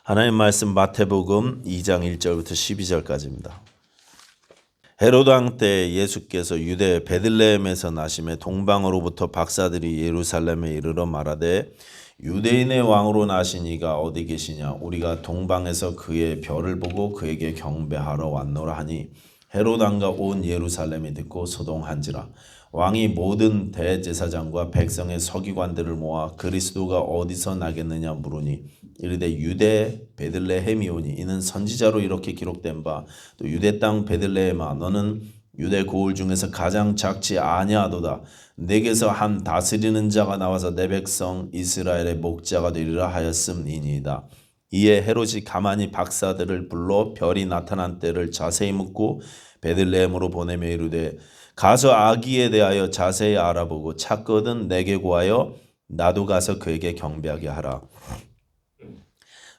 하나님 말씀 마태복음 2장 1절부터 12절까지입니다. 헤로드 왕 때 예수께서 유대 베들레헴에서 나심에 동방으로부터 박사들이 예루살렘에 이르러 말하되 유대인의 왕으로 나신 이가 어디 계시냐? 우리가 동방에서 그의 별을 보고 그에게 경배하러 왔노라 하니 헤로드 왕과 온 예루살렘이 듣고 소동한지라. 왕이 모든 대제사장과 백성의 서기관들을 모아 그리스도가 어디서 나겠느냐 물으니 이르되 유대 베들레헴이오니 이는 선지자로 이렇게 기록된 바 또 유대 땅 베들레헴아 너는 유대 고을 중에서 가장 작지 아니하도다. 내게서 한 다스리는 자가 나와서 내 백성 이스라엘의 목자가 되리라 하였음이니이다. 이에 헤롯이 가만히 박사들을 불러 별이 나타난 때를 자세히 묻고 베들레헴으로 보내며 이르되 가서 아기에 대하여 자세히 알아보고 찾거든 내게 구하여 나도 가서 그에게 경배하게 하라.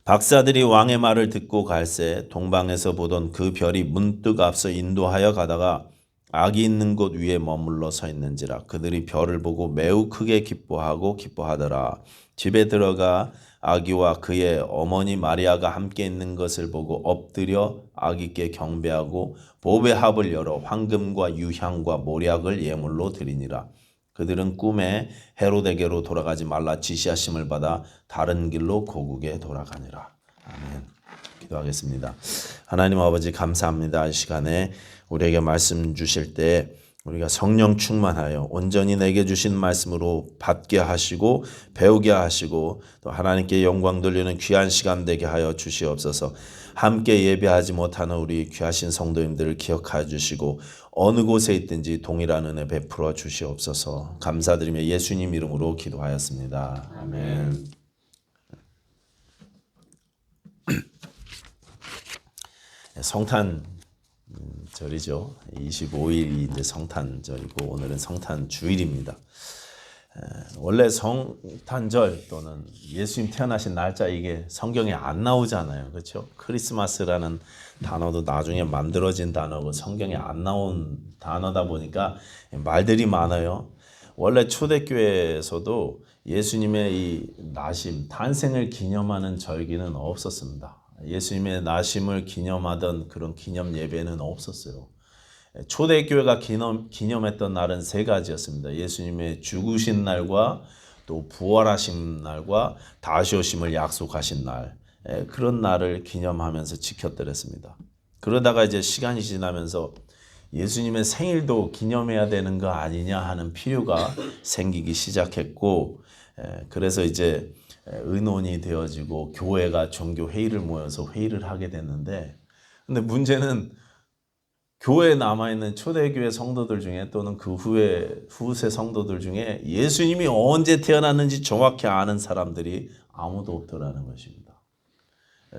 박사들이 왕의 말을 듣고 갈새 동방에서 보던 그 별이 문득 앞서 인도하여 가다가 아기 있는 곳 위에 머물러 서 있는지라. 그들이 별을 보고 매우 크게 기뻐하더라. 집에 들어가 아기와 그의 어머니 마리아가 함께 있는 것을 보고 엎드려 아기께 경배하고 보배 합을 열어 황금과 유향과 모략을 예물로 드리니라. 그들은 꿈에 헤로데게로 돌아가지 말라 지시하심을 받아 다른 길로 고국에 돌아가니라. 아멘. 기도하겠습니다. 하나님 아버지 감사합니다. 이 시간에 우리에게 말씀 주실 때 우리가 성령 충만하여 온전히 내게 주신 말씀으로 받게 하시고 배우게 하시고 또 하나님께 영광 돌리는 귀한 시간 되게 하여 주시옵소서. 함께 예배하지 못하는 우리 귀하신 성도님들을 기억하여 주시고 어느 곳에 있든지 동일한 은혜 베풀어 주시옵소서. 감사드리며 예수님 이름으로 기도하였습니다. 아멘. 성탄절이죠. 25일이 이제 성탄절이고 오늘은 성탄 주일입니다. 원래 성탄절 또는 예수님 태어나신 날짜 이게 성경에 안 나오잖아요. 그렇죠? 크리스마스라는 단어도 나중에 만들어진 단어고 성경에 안 나온 단어다 보니까 말들이 많아요. 원래 초대교회에서도 예수님의 이 나심, 탄생을 기념하는 절기는 없었습니다. 예수님의 나심을 기념하던 그런 기념 예배는 없었어요. 초대교회가 기념했던 날은 세 가지였습니다. 예수님의 죽으신 날과 또 부활하신 날과 다시 오심을 약속하신 날, 그런 날을 기념하면서 지켰더랬습니다. 그러다가 이제 시간이 지나면서 예수님의 생일도 기념해야 되는 거 아니냐 하는 필요가 생기기 시작했고, 그래서 이제 의논이 되어지고 교회가 종교 회의를 모여서 회의를 하게 됐는데, 근데 문제는 교회에 남아있는 초대교회 성도들 중에 또는 그 후세 성도들 중에 예수님이 언제 태어났는지 정확히 아는 사람들이 아무도 없더라는 것입니다.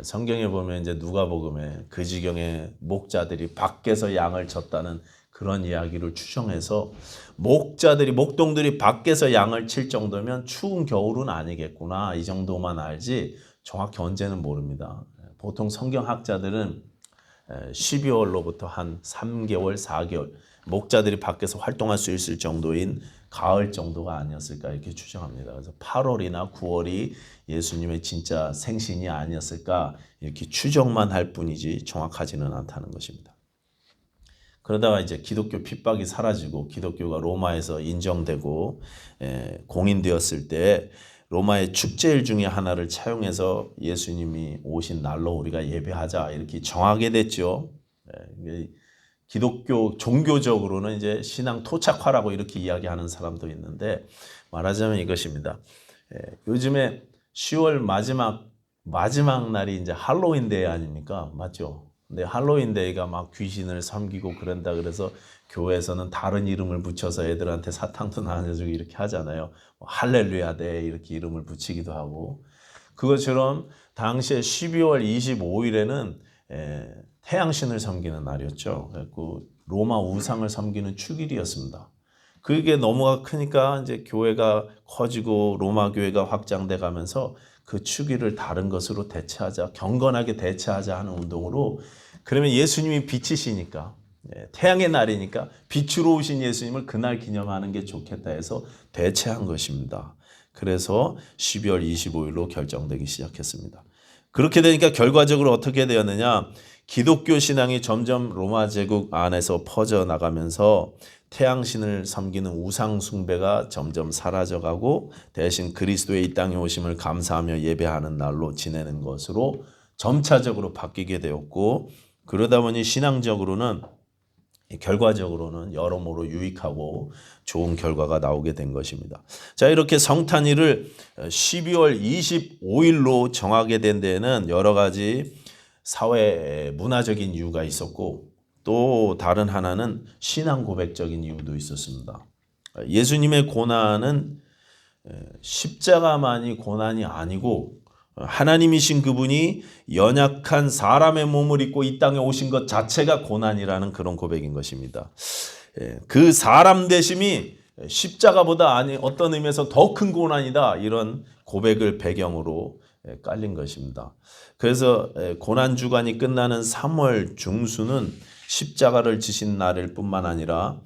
성경에 보면 이제 누가복음에 그 지경에 목자들이 밖에서 양을 쳤다는 그런 이야기를 추정해서 목동들이 밖에서 양을 칠 정도면 추운 겨울은 아니겠구나 이 정도만 알지 정확히 언제는 모릅니다. 보통 성경학자들은 12월로부터 한 3개월, 4개월 목자들이 밖에서 활동할 수 있을 정도인 가을 정도가 아니었을까 이렇게 추정합니다. 그래서 8월이나 9월이 예수님의 진짜 생신이 아니었을까 이렇게 추정만 할 뿐이지 정확하지는 않다는 것입니다. 그러다가 이제 기독교 핍박이 사라지고 기독교가 로마에서 인정되고 공인되었을 때 로마의 축제일 중에 하나를 차용해서 예수님이 오신 날로 우리가 예배하자 이렇게 정하게 됐죠. 기독교 종교적으로는 이제 신앙 토착화라고 이렇게 이야기하는 사람도 있는데 말하자면 이것입니다. 요즘에 10월 마지막 날이 이제 할로윈 데이 아닙니까? 맞죠? 근데 할로윈 데이가 막 귀신을 섬기고 그런다 그래서 교회에서는 다른 이름을 붙여서 애들한테 사탕도 나눠주고 이렇게 하잖아요. 할렐루야 데이 이렇게 이름을 붙이기도 하고 그것처럼 당시에 12월 25일에는 태양신을 섬기는 날이었죠. 그래서 로마 우상을 섬기는 축일이었습니다. 그게 너무가 크니까 이제 교회가 커지고 로마 교회가 확장돼 가면서 그 축일을 다른 것으로 대체하자, 경건하게 대체하자 하는 운동으로 그러면 예수님이 빛이시니까 태양의 날이니까 빛으로 오신 예수님을 그날 기념하는 게 좋겠다 해서 대체한 것입니다. 그래서 12월 25일로 결정되기 시작했습니다. 그렇게 되니까 결과적으로 어떻게 되었느냐? 기독교 신앙이 점점 로마 제국 안에서 퍼져나가면서 태양신을 섬기는 우상 숭배가 점점 사라져가고 대신 그리스도의 이 땅에 오심을 감사하며 예배하는 날로 지내는 것으로 점차적으로 바뀌게 되었고, 그러다 보니 신앙적으로는 결과적으로는 여러모로 유익하고 좋은 결과가 나오게 된 것입니다. 자, 이렇게 성탄일을 12월 25일로 정하게 된 데에는 여러 가지 사회 문화적인 이유가 있었고, 또 다른 하나는 신앙 고백적인 이유도 있었습니다. 예수님의 고난은 십자가만이 고난이 아니고 하나님이신 그분이 연약한 사람의 몸을 입고 이 땅에 오신 것 자체가 고난이라는 그런 고백인 것입니다. 그 사람 되심이 십자가보다 어떤 의미에서 더 큰 고난이다, 이런 고백을 배경으로 깔린 것입니다. 그래서 고난주간이 끝나는 3월 중순은 십자가를 지신 날일 뿐만 아니라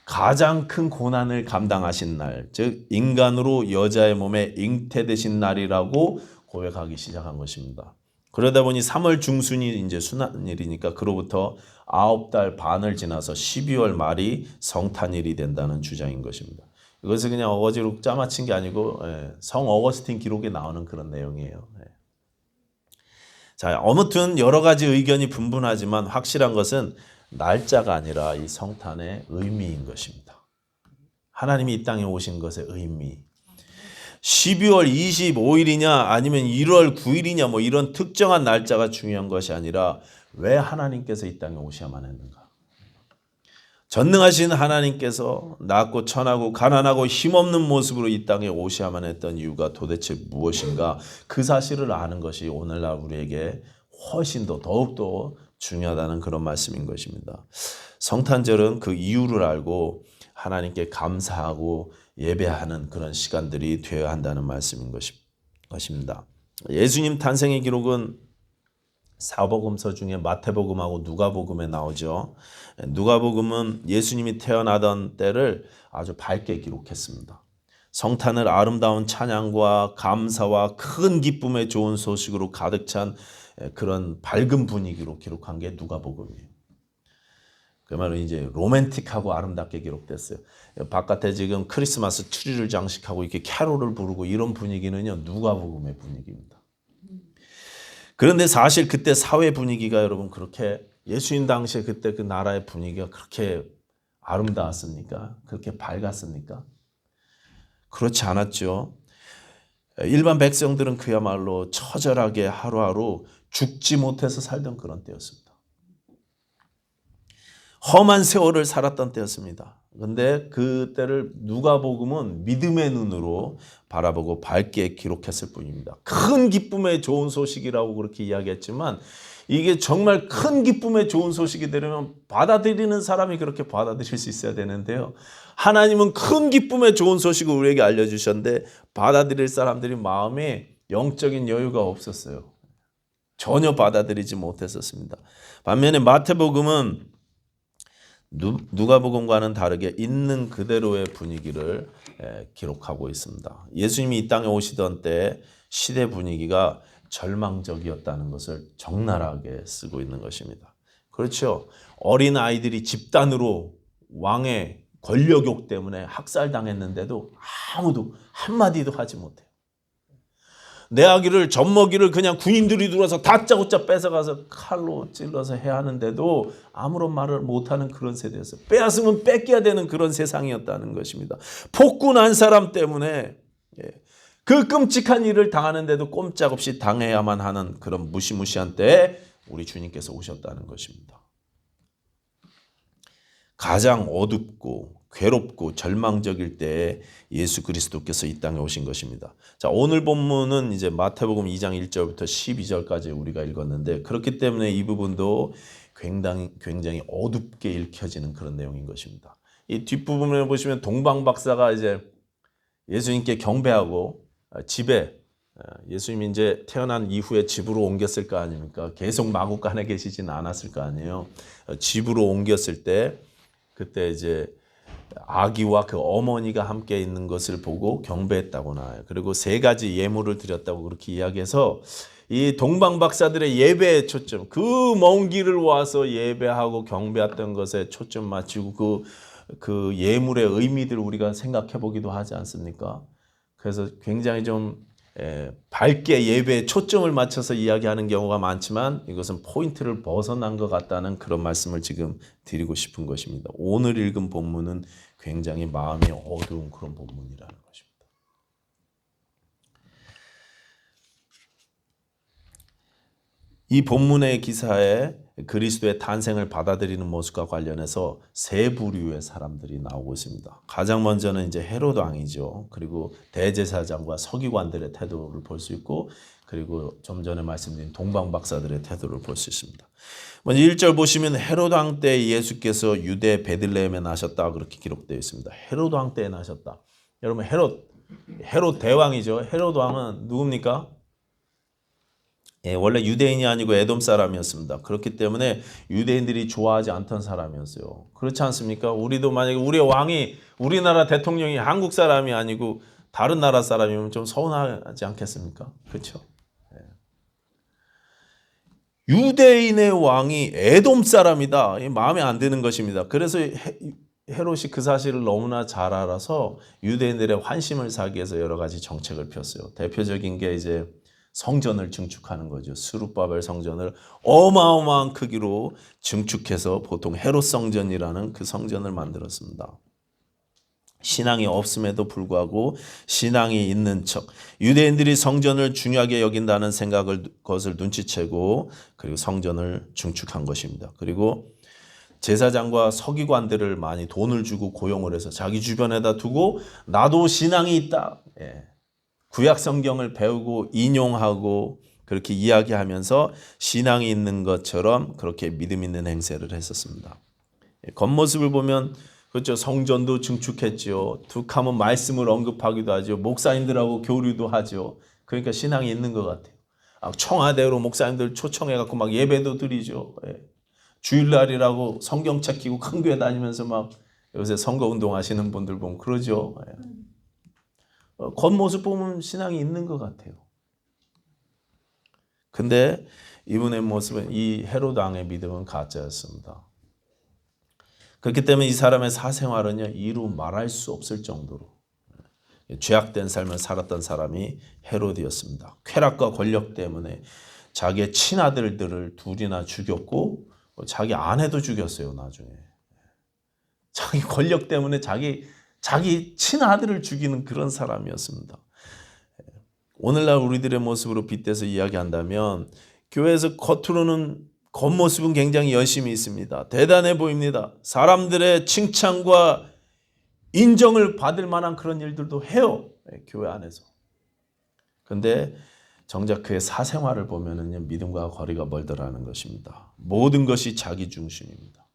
가장 큰 고난을 감당하신 날, 즉 인간으로 여자의 몸에 잉태되신 날이라고 고백하기 시작한 것입니다. 그러다 보니 3월 중순이 이제 순환일이니까 그로부터 9달 반을 지나서 12월 말이 성탄일이 된다는 주장인 것입니다. 이것을 그냥 어거지로 짜맞힌 게 아니고 성 어거스틴 기록에 나오는 그런 내용이에요. 자, 아무튼 여러 가지 의견이 분분하지만 확실한 것은 날짜가 아니라 이 성탄의 의미인 것입니다. 하나님이 이 땅에 오신 것의 의미. 12월 25일이냐 아니면 1월 9일이냐 뭐 이런 특정한 날짜가 중요한 것이 아니라 왜 하나님께서 이 땅에 오셔야만 했는가? 전능하신 하나님께서 낮고 천하고 가난하고 힘없는 모습으로 이 땅에 오셔야만 했던 이유가 도대체 무엇인가? 그 사실을 아는 것이 오늘날 우리에게 훨씬 더 더욱더 중요하다는 그런 말씀인 것입니다. 성탄절은 그 이유를 알고 하나님께 감사하고 예배하는 그런 시간들이 되어야 한다는 말씀인 것입니다. 예수님 탄생의 기록은 사복음서 중에 마태복음하고 누가복음에 나오죠. 누가복음은 예수님이 태어나던 때를 아주 밝게 기록했습니다. 성탄을 아름다운 찬양과 감사와 큰 기쁨의 좋은 소식으로 가득 찬 그런 밝은 분위기로 기록한 게 누가복음이에요. 그 말은 이제 로맨틱하고 아름답게 기록됐어요. 바깥에 지금 크리스마스 트리를 장식하고 이렇게 캐롤을 부르고 이런 분위기는요, 누가복음의 분위기입니다. 그런데 사실 그때 사회 분위기가 여러분 그렇게 예수님 당시에 그때 그 나라의 분위기가 그렇게 아름다웠습니까? 그렇게 밝았습니까? 그렇지 않았죠. 일반 백성들은 그야말로 처절하게 하루하루 죽지 못해서 살던 그런 때였습니다. 험한 세월을 살았던 때였습니다. 그런데 그때를 누가복음은 믿음의 눈으로 바라보고 밝게 기록했을 뿐입니다. 큰 기쁨의 좋은 소식이라고 그렇게 이야기했지만 이게 정말 큰 기쁨의 좋은 소식이 되려면 받아들이는 사람이 그렇게 받아들일 수 있어야 되는데요. 하나님은 큰 기쁨의 좋은 소식을 우리에게 알려주셨는데 받아들일 사람들이 마음에 영적인 여유가 없었어요. 전혀 받아들이지 못했었습니다. 반면에 마태복음은 누가복음과는 다르게 있는 그대로의 분위기를 기록하고 있습니다. 예수님이 이 땅에 오시던 때 시대 분위기가 절망적이었다는 것을 적나라하게 쓰고 있는 것입니다. 그렇죠. 어린 아이들이 집단으로 왕의 권력욕 때문에 학살당했는데도 아무도 한마디도 하지 못해요. 내 아기를 젖먹이를 그냥 군인들이 들어와서 다짜고짜 뺏어가서 칼로 찔러서 해야 하는데도 아무런 말을 못하는 그런 세대였어요. 빼앗으면 뺏겨야 되는 그런 세상이었다는 것입니다. 폭군한 사람 때문에 그 끔찍한 일을 당하는데도 꼼짝없이 당해야만 하는 그런 무시무시한 때에 우리 주님께서 오셨다는 것입니다. 가장 어둡고 괴롭고 절망적일 때에 예수 그리스도께서 이 땅에 오신 것입니다. 자, 오늘 본문은 이제 마태복음 2장 1절부터 12절까지 우리가 읽었는데 그렇기 때문에 이 부분도 굉장히 어둡게 읽혀지는 그런 내용인 것입니다. 이 뒷부분을 보시면 동방 박사가 이제 예수님께 경배하고 집에 예수님이 이제 태어난 이후에 집으로 옮겼을 거 아닙니까? 계속 마구간에 계시지는 않았을 거 아니에요. 집으로 옮겼을 때 그때 이제 아기와 그 어머니가 함께 있는 것을 보고 경배했다고 나와요. 그리고 3가지 예물을 드렸다고 그렇게 이야기해서 이 동방 박사들의 예배에 초점, 그 먼 길을 와서 예배하고 경배했던 것에 초점 맞추고 그 예물의 의미들을 우리가 생각해 보기도 하지 않습니까? 그래서 굉장히 좀 밝게 예배에 초점을 맞춰서 이야기하는 경우가 많지만 이것은 포인트를 벗어난 것 같다는 그런 말씀을 지금 드리고 싶은 것입니다. 오늘 읽은 본문은 굉장히 마음이 어두운 그런 본문이라는 것입니다. 이 본문의 기사에 그리스도의 탄생을 받아들이는 모습과 관련해서 3부류의 사람들이 나오고 있습니다. 가장 먼저는 이제 헤롯 왕이죠. 그리고 대제사장과 서기관들의 태도를 볼 수 있고, 그리고 좀 전에 말씀드린 동방 박사들의 태도를 볼 수 있습니다. 먼저 1절 보시면 헤롯 왕 때 예수께서 유대 베들레헴에 나셨다 그렇게 기록되어 있습니다. 헤롯 왕 때에 나셨다. 여러분 헤롯 대왕이죠. 헤롯 왕은 누굽니까? 원래 유대인이 아니고 에돔 사람이었습니다. 그렇기 때문에 유대인들이 좋아하지 않던 사람이었어요. 그렇지 않습니까? 우리도 만약에 우리의 왕이 우리나라 대통령이 한국 사람이 아니고 다른 나라 사람이면 좀 서운하지 않겠습니까? 그렇죠? 유대인의 왕이 에돔 사람이다. 마음에 안 드는 것입니다. 그래서 헤롯이 그 사실을 너무나 잘 알아서 유대인들의 환심을 사기 위해서 여러 가지 정책을 폈어요. 대표적인 게 이제 성전을 증축하는 거죠. 스룹바벨 성전을 어마어마한 크기로 증축해서 보통 헤롯 성전이라는 그 성전을 만들었습니다. 신앙이 없음에도 불구하고 신앙이 있는 척, 유대인들이 성전을 중요하게 여긴다는 것을 눈치채고 그리고 성전을 증축한 것입니다. 그리고 제사장과 서기관들을 많이 돈을 주고 고용을 해서 자기 주변에다 두고 나도 신앙이 있다. 구약 성경을 배우고 인용하고 그렇게 이야기하면서 신앙이 있는 것처럼 그렇게 믿음 있는 행세를 했었습니다. 겉모습을 보면 그렇죠. 성전도 증축했죠. 툭 하면 말씀을 언급하기도 하죠. 목사님들하고 교류도 하죠. 그러니까 신앙이 있는 것 같아요. 청와대로 목사님들 초청해갖고 막 예배도 드리죠. 주일날이라고 성경책 끼고 큰 교회 다니면서 막 요새 선거운동 하시는 분들 보면 그러죠. 겉모습 보면 신앙이 있는 것 같아요. 근데 이분의 모습은 이 헤롯 왕의 믿음은 가짜였습니다. 그렇기 때문에 이 사람의 사생활은요, 이루 말할 수 없을 정도로 죄악된 삶을 살았던 사람이 헤롯이었습니다. 쾌락과 권력 때문에 자기의 친아들들을 2이나 죽였고 자기 아내도 죽였어요. 나중에 자기 권력 때문에 자기 친아들을 죽이는 그런 사람이었습니다. 오늘날 우리들의 모습으로 빗대서 이야기한다면 교회에서 겉모습은 굉장히 열심히 있습니다. 대단해 보입니다. 사람들의 칭찬과 인정을 받을 만한 그런 일들도 해요. 교회 안에서. 그런데 정작 그의 사생활을 보면은요, 믿음과 거리가 멀더라는 것입니다. 모든 것이 자기 중심입니다.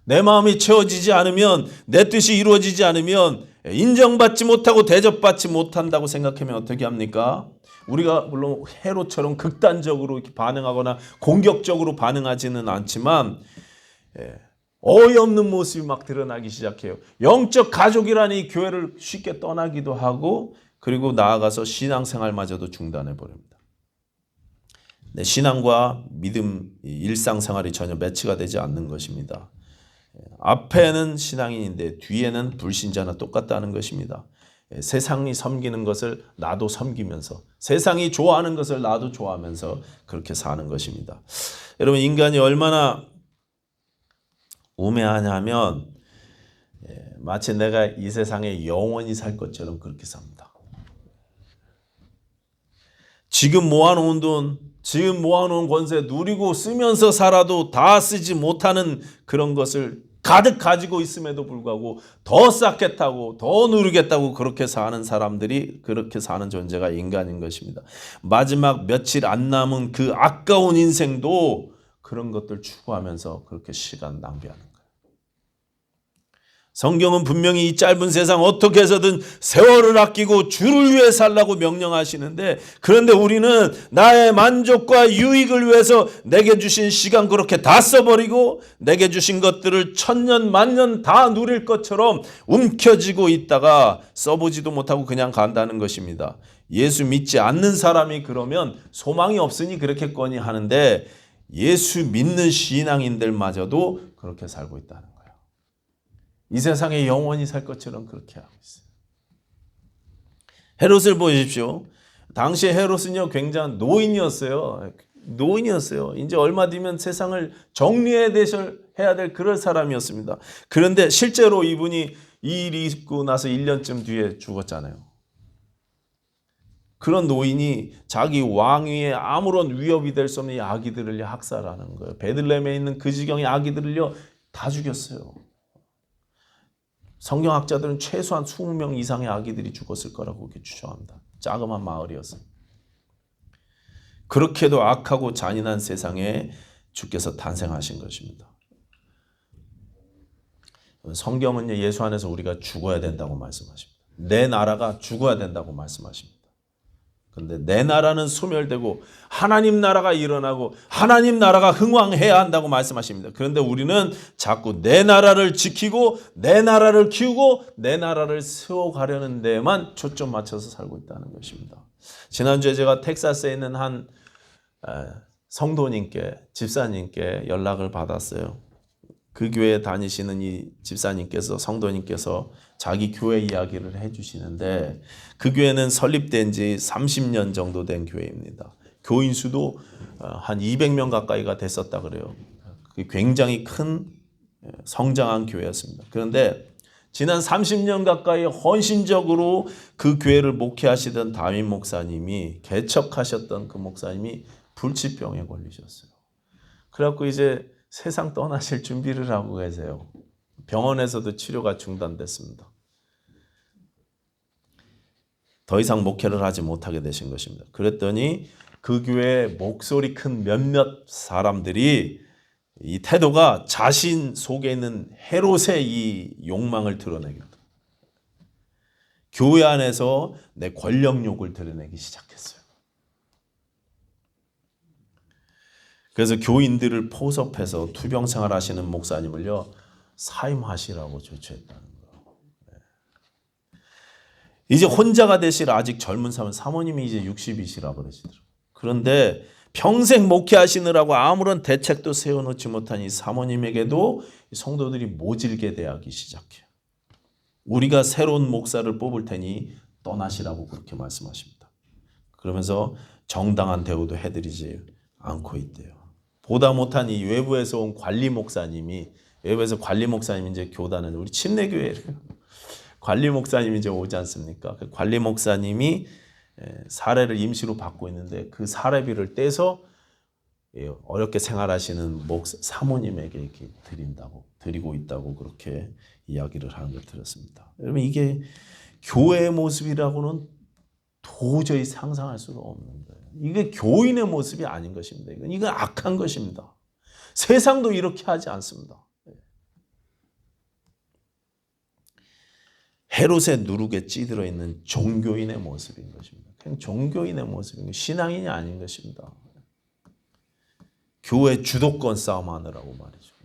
내 마음이 채워지지 않으면, 내 뜻이 이루어지지 않으면 인정받지 못하고 대접받지 못한다고 생각하면 어떻게 합니까? 우리가 물론 헤롯처럼 극단적으로 이렇게 반응하거나 공격적으로 반응하지는 않지만 어이없는 모습이 막 드러나기 시작해요. 영적 가족이라니 교회를 쉽게 떠나기도 하고 그리고 나아가서 신앙생활마저도 중단해 버립니다. 신앙과 믿음, 일상생활이 전혀 매치가 되지 않는 것입니다. 앞에는 신앙인인데 뒤에는 불신자나 똑같다는 것입니다. 세상이 섬기는 것을 나도 섬기면서 세상이 좋아하는 것을 나도 좋아하면서 그렇게 사는 것입니다. 여러분, 인간이 얼마나 우매하냐면 마치 내가 이 세상에 영원히 살 것처럼 그렇게 삽니다. 지금 모아놓은 돈, 지금 모아놓은 권세 누리고 쓰면서 살아도 다 쓰지 못하는 그런 것을 가득 가지고 있음에도 불구하고 더 쌓겠다고 더 누리겠다고 그렇게 사는 사람들이, 그렇게 사는 존재가 인간인 것입니다. 마지막 며칠 안 남은 그 아까운 인생도 그런 것들 추구하면서 그렇게 시간 낭비하는 거예요. 성경은 분명히 이 짧은 세상 어떻게 해서든 세월을 아끼고 주를 위해 살라고 명령하시는데, 그런데 우리는 나의 만족과 유익을 위해서 내게 주신 시간 그렇게 다 써버리고 내게 주신 것들을 천년 만년 다 누릴 것처럼 움켜쥐고 있다가 써보지도 못하고 그냥 간다는 것입니다. 예수 믿지 않는 사람이 그러면 소망이 없으니 그렇겠거니 하는데, 예수 믿는 신앙인들마저도 그렇게 살고 있다는 거예요. 이 세상에 영원히 살 것처럼 그렇게 하고 있어요. 헤롯을 보십시오. 당시에 헤롯은요, 굉장한 노인이었어요. 이제 얼마 뒤면 세상을 정리해야 될 그럴 사람이었습니다. 그런데 실제로 이분이 이 일이 있고 나서 1년쯤 뒤에 죽었잖아요. 그런 노인이 자기 왕위에 아무런 위협이 될 수 없는 이 아기들을 학살하는 거예요. 베들레헴에 있는 그 지경의 아기들을요 다 죽였어요. 성경학자들은 최소한 20명 이상의 아기들이 죽었을 거라고 그렇게 추정합니다. 자그마한 마을이었어요. 그렇게도 악하고 잔인한 세상에 주께서 탄생하신 것입니다. 성경은 예수 안에서 우리가 죽어야 된다고 말씀하십니다. 내 나라가 죽어야 된다고 말씀하십니다. 그런데 내 나라는 소멸되고 하나님 나라가 일어나고 하나님 나라가 흥왕해야 한다고 말씀하십니다. 그런데 우리는 자꾸 내 나라를 지키고 내 나라를 키우고 내 나라를 세워가려는 데에만 초점 맞춰서 살고 있다는 것입니다. 지난주에 제가 텍사스에 있는 한 성도님께, 집사님께 연락을 받았어요. 그 교회에 다니시는 이 집사님께서, 성도님께서 자기 교회 이야기를 해주시는데, 그 교회는 설립된 지 30년 정도 된 교회입니다. 교인 수도 한 200명 가까이가 됐었다 그래요. 굉장히 큰 성장한 교회였습니다. 그런데 지난 30년 가까이 헌신적으로 그 교회를 목회하시던 담임 목사님이, 개척하셨던 그 목사님이 불치병에 걸리셨어요. 그래갖고 이제 세상 떠나실 준비를 하고 계세요. 병원에서도 치료가 중단됐습니다. 더 이상 목회를 하지 못하게 되신 것입니다. 그랬더니 그 교회 목소리 큰 몇몇 사람들이 이 태도가 자신 속에 있는 헤롯의 이 욕망을 드러내겠다. 교회 안에서 내 권력욕을 드러내기 시작했어요. 그래서 교인들을 포섭해서 투병 생활하시는 목사님을요 사임하시라고 조치했다는 거예요. 이제 혼자가 되실 아직 젊은 사모님이 이제 60이시라 그러시더라고요. 그런데 평생 목회하시느라고 아무런 대책도 세워놓지 못한 이 사모님에게도 성도들이 모질게 대하기 시작해요. 우리가 새로운 목사를 뽑을 테니 떠나시라고 그렇게 말씀하십니다. 그러면서 정당한 대우도 해드리지 않고 있대요. 보다 못한 이 외부에서 온 관리 목사님이, 외부에서 관리 목사님이 이제 교단은 우리 침례교회를 관리 목사님이 이제 오지 않습니까? 그 관리 목사님이 사례를 임시로 받고 있는데 그 사례비를 떼서 어렵게 생활하시는 사모님에게 이렇게 드리고 있다고 그렇게 이야기를 하는 걸 들었습니다. 여러분, 이게 교회의 모습이라고는 도저히 상상할 수가 없는 거예요. 이게 교인의 모습이 아닌 것입니다. 이건 악한 것입니다. 세상도 이렇게 하지 않습니다. 헤롯의 누룩에 찌들어 있는 종교인의 모습인 것입니다. 그냥 종교인의 모습인 것, 신앙인이 아닌 것입니다. 교회 주도권 싸움하느라고 말이죠.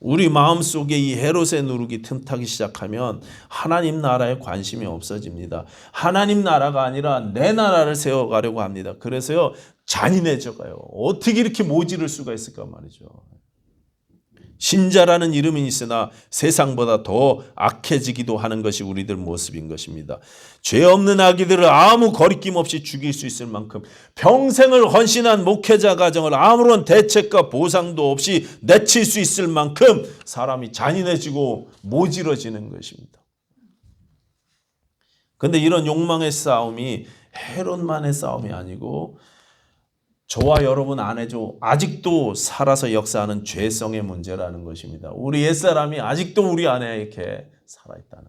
우리 마음속에 이 헤롯의 누룩이 틈타기 시작하면 하나님 나라에 관심이 없어집니다. 하나님 나라가 아니라 내 나라를 세워가려고 합니다. 그래서요 잔인해져 가요. 어떻게 이렇게 모지를 수가 있을까 말이죠. 신자라는 이름이 있으나 세상보다 더 악해지기도 하는 것이 우리들 모습인 것입니다. 죄 없는 아기들을 아무 거리낌 없이 죽일 수 있을 만큼 평생을 헌신한 목회자 가정을 아무런 대책과 보상도 없이 내칠 수 있을 만큼 사람이 잔인해지고 모질어지는 것입니다. 그런데 이런 욕망의 싸움이 헤롯만의 싸움이 아니고 저와 여러분 안에도 아직도 살아서 역사하는 죄성의 문제라는 것입니다. 우리 옛사람이 아직도 우리 안에 이렇게 살아있다는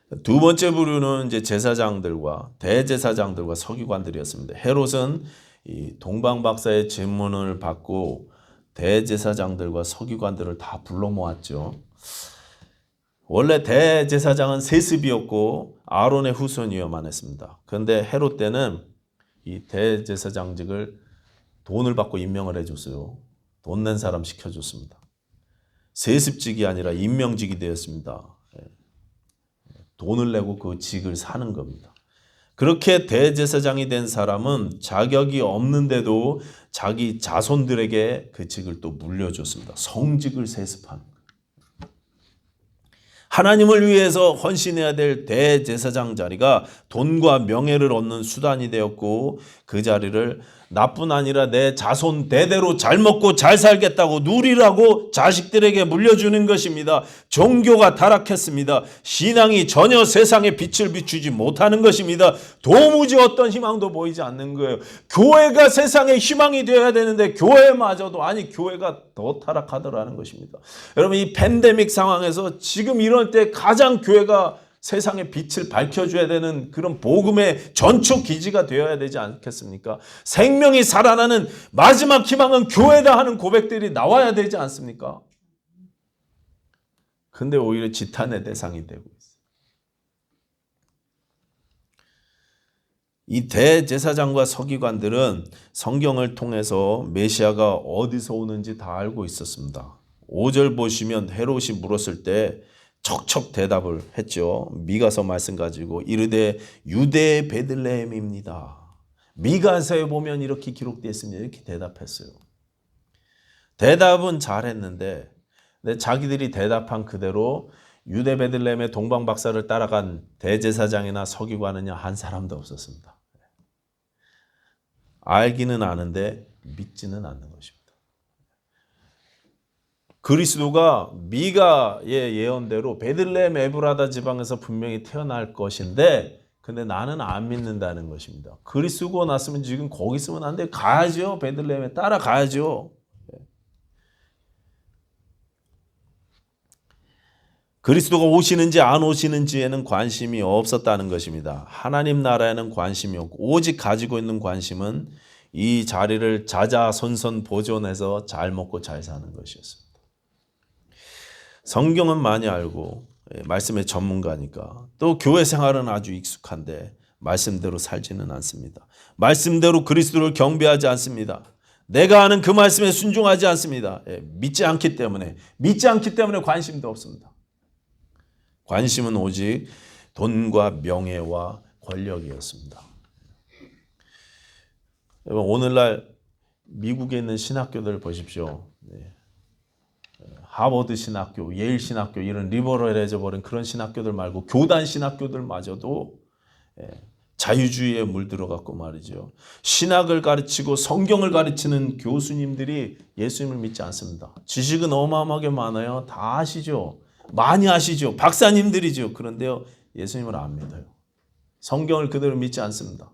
거예요. 두 번째 부류는 이제 제사장들과 대제사장들과 서기관들이었습니다. 헤롯은 이 동방 박사의 질문을 받고 대제사장들과 서기관들을 다 불러 모았죠. 원래 대제사장은 세습이었고 아론의 후손이어야만 했습니다. 그런데 헤롯 때는 이 대제사장직을 돈을 받고 임명을 해줬어요. 돈 낸 사람 시켜줬습니다. 세습직이 아니라 임명직이 되었습니다. 돈을 내고 그 직을 사는 겁니다. 그렇게 대제사장이 된 사람은 자격이 없는데도 자기 자손들에게 그 직을 또 물려줬습니다. 성직을 세습하는 거예요. 하나님을 위해서 헌신해야 될 대제사장 자리가 돈과 명예를 얻는 수단이 되었고 그 자리를 나뿐 아니라 내 자손 대대로 잘 먹고 잘 살겠다고 누리라고 자식들에게 물려주는 것입니다. 종교가 타락했습니다. 신앙이 전혀 세상에 빛을 비추지 못하는 것입니다. 도무지 어떤 희망도 보이지 않는 거예요. 교회가 세상의 희망이 되어야 되는데 교회마저도 아니 교회가 더 타락하더라는 것입니다. 여러분 이 팬데믹 상황에서 지금 이럴 때 가장 교회가 세상의 빛을 밝혀줘야 되는 그런 복음의 전초 기지가 되어야 되지 않겠습니까? 생명이 살아나는 마지막 희망은 교회다 하는 고백들이 나와야 되지 않습니까? 근데 오히려 지탄의 대상이 되고 있어요. 이 대제사장과 서기관들은 성경을 통해서 메시아가 어디서 오는지 다 알고 있었습니다. 5절 보시면 헤롯이 물었을 때 척척 대답을 했죠. 미가서 말씀 가지고 이르되 유대 베들레헴입니다. 미가서에 보면 이렇게 기록되어 있습니다. 이렇게 대답했어요. 대답은 잘했는데 자기들이 대답한 그대로 유대 베들레헴의 동방 박사를 따라간 대제사장이나 서기관은요 한 사람도 없었습니다. 알기는 아는데 믿지는 않는 것입니다. 그리스도가 미가의 예언대로 베들레헴 에브라다 지방에서 분명히 태어날 것인데 근데 나는 안 믿는다는 것입니다. 그리스도가 났으면 지금 거기 있으면 안 돼. 가야죠. 베들레헴에 따라가야죠. 그리스도가 오시는지 안 오시는지에는 관심이 없었다는 것입니다. 하나님 나라에는 관심이 없고 오직 가지고 있는 관심은 이 자리를 자자손손 보존해서 잘 먹고 잘 사는 것이었습니다. 성경은 많이 알고 말씀의 전문가니까 또 교회 생활은 아주 익숙한데 말씀대로 살지는 않습니다. 말씀대로 그리스도를 경배하지 않습니다. 내가 아는 그 말씀에 순종하지 않습니다. 믿지 않기 때문에 관심도 없습니다. 관심은 오직 돈과 명예와 권력이었습니다. 여러분 오늘날 미국에 있는 신학교들 보십시오. 하버드 신학교, 예일 신학교 이런 리버럴해져 버린 그런 신학교들 말고 교단 신학교들마저도 자유주의에 물들어갖고 말이죠. 신학을 가르치고 성경을 가르치는 교수님들이 예수님을 믿지 않습니다. 지식은 어마어마하게 많아요. 다 아시죠. 많이 아시죠. 박사님들이죠. 그런데요 예수님을 안 믿어요. 성경을 그대로 믿지 않습니다.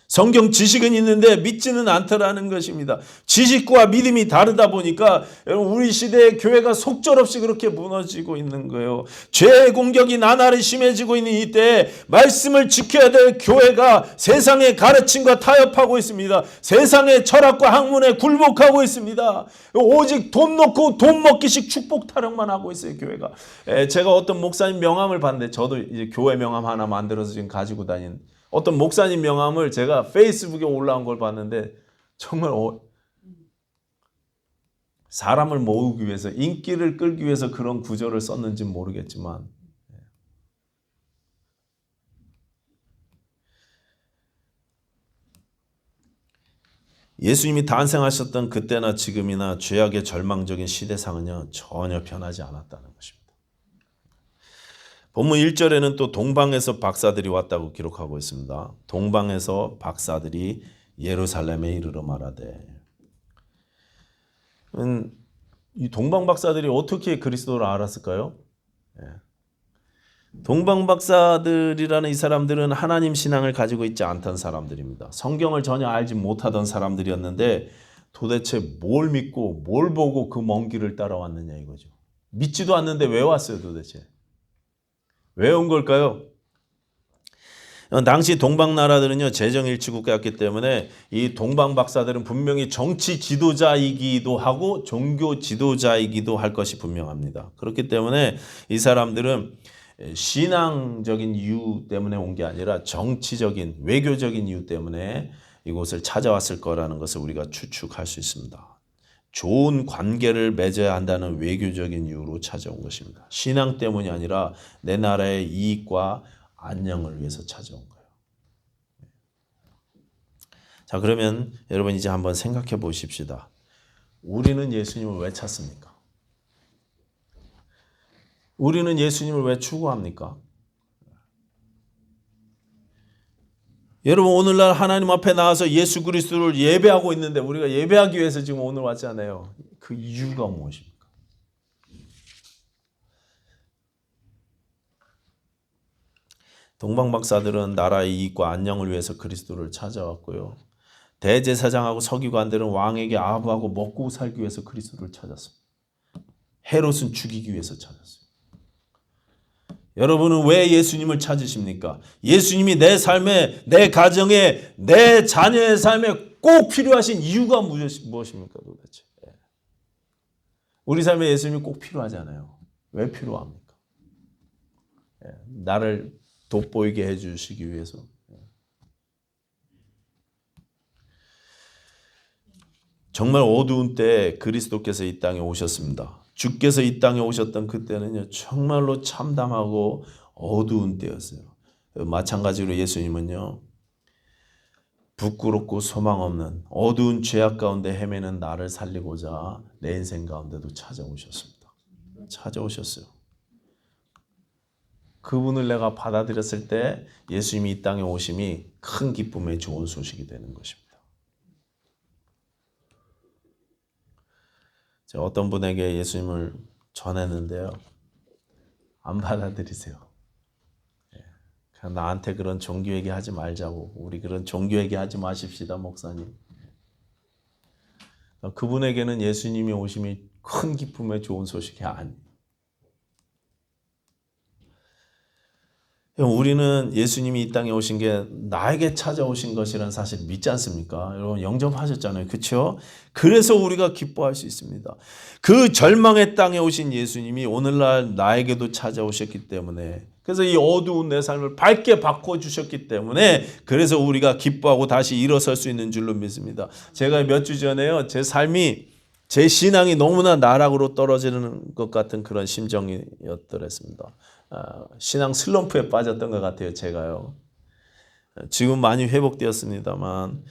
성경 지식은 있는데 믿지는 않더라는 것입니다. 지식과 믿음이 다르다 보니까 여러분 우리 시대의 교회가 속절없이 그렇게 무너지고 있는 거예요. 죄의 공격이 나날이 심해지고 있는 이때에 말씀을 지켜야 될 교회가 세상의 가르침과 타협하고 있습니다. 세상의 철학과 학문에 굴복하고 있습니다. 오직 돈 놓고 돈 먹기식 축복 타령만 하고 있어요. 교회가. 제가 어떤 목사님 명함을 봤는데 저도 이제 교회 명함 하나 만들어서 지금 가지고 다니는 어떤 목사님 명함을 제가 페이스북에 올라온 걸 봤는데 정말 사람을 모으기 위해서 인기를 끌기 위해서 그런 구절을 썼는지는 모르겠지만 예수님이 탄생하셨던 그때나 지금이나 죄악의 절망적인 시대상은요 전혀 변하지 않았다는 것입니다. 본문 1절에는 또 동방에서 박사들이 왔다고 기록하고 있습니다. 동방에서 박사들이 예루살렘에 이르러 말하되 이 동방 박사들이 어떻게 그리스도를 알았을까요? 동방 박사들이라는 이 사람들은 하나님 신앙을 가지고 있지 않던 사람들입니다. 성경을 전혀 알지 못하던 사람들이었는데 도대체 뭘 믿고 뭘 보고 그 먼 길을 따라왔느냐 이거죠. 믿지도 않는데 왜 왔어요 도대체? 왜 온 걸까요? 당시 동방 나라들은요 재정 일치 국가였기 때문에 이 동방 박사들은 분명히 정치 지도자이기도 하고 종교 지도자이기도 할 것이 분명합니다. 그렇기 때문에 이 사람들은 신앙적인 이유 때문에 온 게 아니라 정치적인 외교적인 이유 때문에 이곳을 찾아왔을 거라는 것을 우리가 추측할 수 있습니다. 좋은 관계를 맺어야 한다는 외교적인 이유로 찾아온 것입니다. 신앙 때문이 아니라 내 나라의 이익과 안녕을 위해서 찾아온 거예요. 자, 그러면 여러분 이제 한번 생각해 보십시다. 우리는 예수님을 왜 찾습니까? 우리는 예수님을 왜 추구합니까? 여러분 오늘날 하나님 앞에 나와서 예수 그리스도를 예배하고 있는데 우리가 예배하기 위해서 지금 오늘 왔잖아요. 그 이유가 무엇입니까? 동방 박사들은 나라의 이익과 안녕을 위해서 그리스도를 찾아왔고요. 대제사장하고 서기관들은 왕에게 아부하고 먹고 살기 위해서 그리스도를 찾았습니다. 헤롯은 죽이기 위해서 찾았어요. 여러분은 왜 예수님을 찾으십니까? 예수님이 내 삶에, 내 가정에, 내 자녀의 삶에 꼭 필요하신 이유가 무엇입니까 도대체? 우리 삶에 예수님이 꼭 필요하잖아요. 왜 필요합니까? 나를 돋보이게 해주시기 위해서. 정말 어두운 때 그리스도께서 이 땅에 오셨습니다. 주께서 이 땅에 오셨던 그때는요 정말로 참담하고 어두운 때였어요. 마찬가지로 예수님은요 부끄럽고 소망 없는 어두운 죄악 가운데 헤매는 나를 살리고자 내 인생 가운데도 찾아오셨습니다. 찾아오셨어요. 그분을 내가 받아들였을 때 예수님이 이 땅에 오심이 큰 기쁨의 좋은 소식이 되는 것입니다. 제가 어떤 분에게 예수님을 전했는데요. 안 받아들이세요. 그냥 나한테 그런 종교 얘기하지 말자고. 우리 그런 종교 얘기하지 마십시다 목사님. 그분에게는 예수님이 오심이 큰 기쁨의 좋은 소식이 아니에요. 우리는 예수님이 이 땅에 오신 게 나에게 찾아오신 것이라는 사실 믿지 않습니까? 여러분 영접하셨잖아요. 그렇죠? 그래서 우리가 기뻐할 수 있습니다. 그 절망의 땅에 오신 예수님이 오늘날 나에게도 찾아오셨기 때문에 그래서 이 어두운 내 삶을 밝게 바꿔주셨기 때문에 그래서 우리가 기뻐하고 다시 일어설 수 있는 줄로 믿습니다. 제가 몇 주 전에요. 제 삶이 제 신앙이 너무나 나락으로 떨어지는 것 같은 그런 심정이었더랬습니다. 신앙 슬럼프에 빠졌던 것 같아요. 제가요. 지금 많이 회복되었습니다만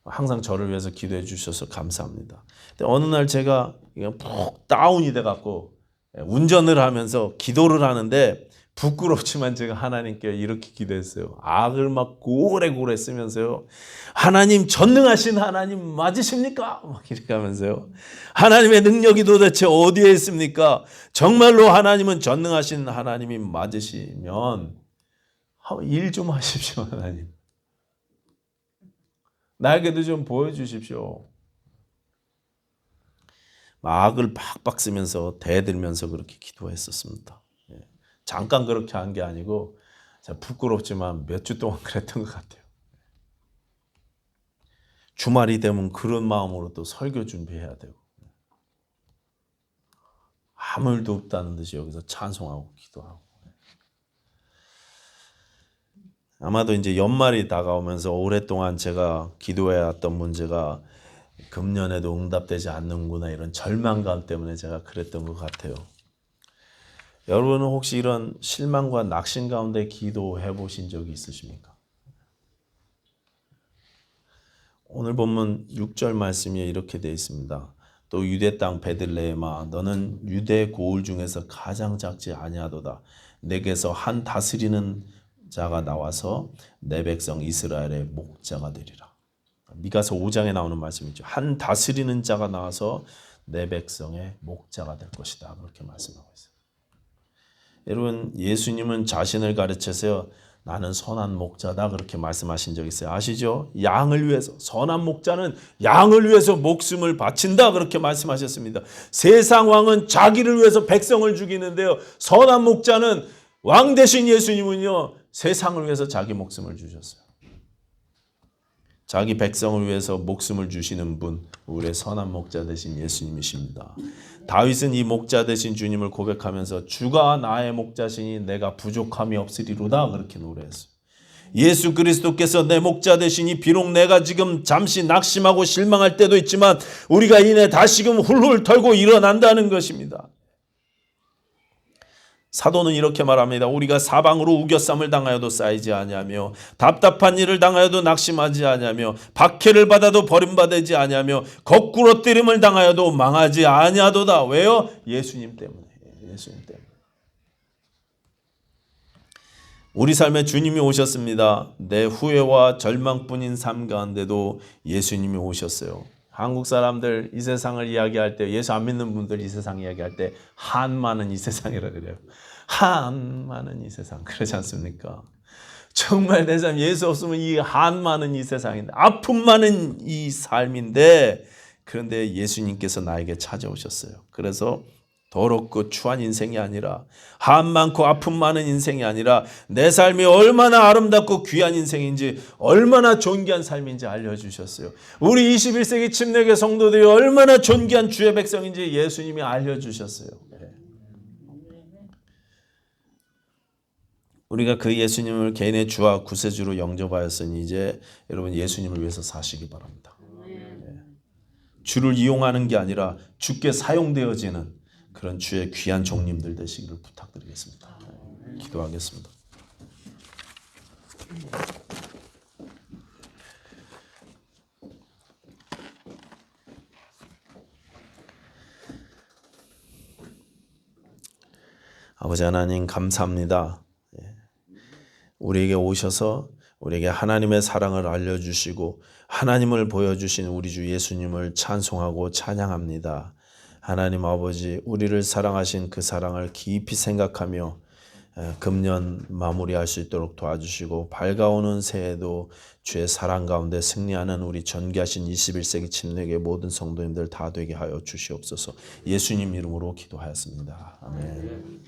항상 저를 위해서 기도해 주셔서 감사합니다. 근데 어느 날 제가 그냥 푹 다운이 돼갖고 운전을 하면서 기도를 하는데 부끄럽지만 제가 하나님께 이렇게 기도했어요. 악을 막 고래고래 쓰면서요. 하나님 전능하신 하나님 맞으십니까? 막 이렇게 하면서요. 하나님의 능력이 도대체 어디에 있습니까? 정말로 하나님은 전능하신 하나님이 맞으시면 일 좀 하십시오. 하나님. 나에게도 좀 보여주십시오. 악을 팍팍 쓰면서 대들면서 그렇게 기도했었습니다. 잠깐 그렇게 한 게 아니고 부끄럽지만 몇 주 동안 그랬던 것 같아요. 주말이 되면 그런 마음으로 또 설교 준비해야 되고 아무 일도 없다는 듯이 여기서 찬송하고 기도하고 아마도 이제 연말이 다가오면서 오랫동안 제가 기도해왔던 문제가 금년에도 응답되지 않는구나 이런 절망감 때문에 제가 그랬던 것 같아요. 여러분은 혹시 이런 실망과 낙심 가운데 기도해 보신 적이 있으십니까? 오늘 본문 6절 말씀이 이렇게 되어 있습니다. 또 유대 땅 베들레헴아 너는 유대 고을 중에서 가장 작지 아니하도다. 내게서 한 다스리는 자가 나와서 내 백성 이스라엘의 목자가 되리라. 미가서 5장에 나오는 말씀이죠. 한 다스리는 자가 나와서 내 백성의 목자가 될 것이다. 그렇게 말씀하고 있어요. 여러분 예수님은 자신을 가르쳐서 나는 선한 목자다 그렇게 말씀하신 적 있어요. 아시죠? 양을 위해서 선한 목자는 양을 위해서 목숨을 바친다 그렇게 말씀하셨습니다. 세상 왕은 자기를 위해서 백성을 죽이는데요. 선한 목자는 왕 대신 예수님은요. 세상을 위해서 자기 목숨을 주셨어요. 자기 백성을 위해서 목숨을 주시는 분, 우리의 선한 목자 되신 예수님이십니다. 다윗은 이 목자 되신 주님을 고백하면서 주가 나의 목자시니 내가 부족함이 없으리로다 그렇게 노래했어요. 예수 그리스도께서 내 목자 되시니 비록 내가 지금 잠시 낙심하고 실망할 때도 있지만 우리가 이내 다시금 훌훌 털고 일어난다는 것입니다. 사도는 이렇게 말합니다. 우리가 사방으로 우겨쌈을 당하여도 쌓이지 아니하며 답답한 일을 당하여도 낙심하지 아니하며 박해를 받아도 버림받지 아니하며 거꾸로 때림을 당하여도 망하지 아니하도다. 왜요? 예수님 때문에. 예수님 때문에. 우리 삶에 주님이 오셨습니다. 내 후회와 절망뿐인 삶 가운데도 예수님이 오셨어요. 한국 사람들 이 세상을 이야기할 때, 예수 안 믿는 분들 이 세상 이야기할 때 한 많은 이 세상이라 그래요. 한 많은 이 세상 그러지 않습니까? 정말 내 삶 예수 없으면 이 한 많은 이 세상인데, 아픔 많은 이 삶인데, 그런데 예수님께서 나에게 찾아오셨어요. 그래서 더럽고 추한 인생이 아니라, 한 많고 아픔 많은 인생이 아니라 내 삶이 얼마나 아름답고 귀한 인생인지, 얼마나 존귀한 삶인지 알려주셨어요. 우리 21세기 침례교 성도들이 얼마나 존귀한 주의 백성인지 예수님이 알려주셨어요. 우리가 그 예수님을 개인의 주와 구세주로 영접하였으니 이제 여러분 예수님을 위해서 사시기 바랍니다. 주를 이용하는 게 아니라 주께 사용되어지는 그런 주의 귀한 종님들 되시기를 부탁드리겠습니다. 기도하겠습니다. 아버지 하나님 감사합니다. 우리에게 오셔서 우리에게 하나님의 사랑을 알려주시고 하나님을 보여주신 우리 주 예수님을 찬송하고 찬양합니다. 하나님 아버지, 우리를 사랑하신 그 사랑을 깊이 생각하며 금년 마무리할 수 있도록 도와주시고 밝아오는 새해도 주의 사랑 가운데 승리하는 우리 전귀하신 21세기 침례교의 모든 성도님들 다 되게 하여 주시옵소서. 예수님 이름으로 기도하였습니다. 아멘.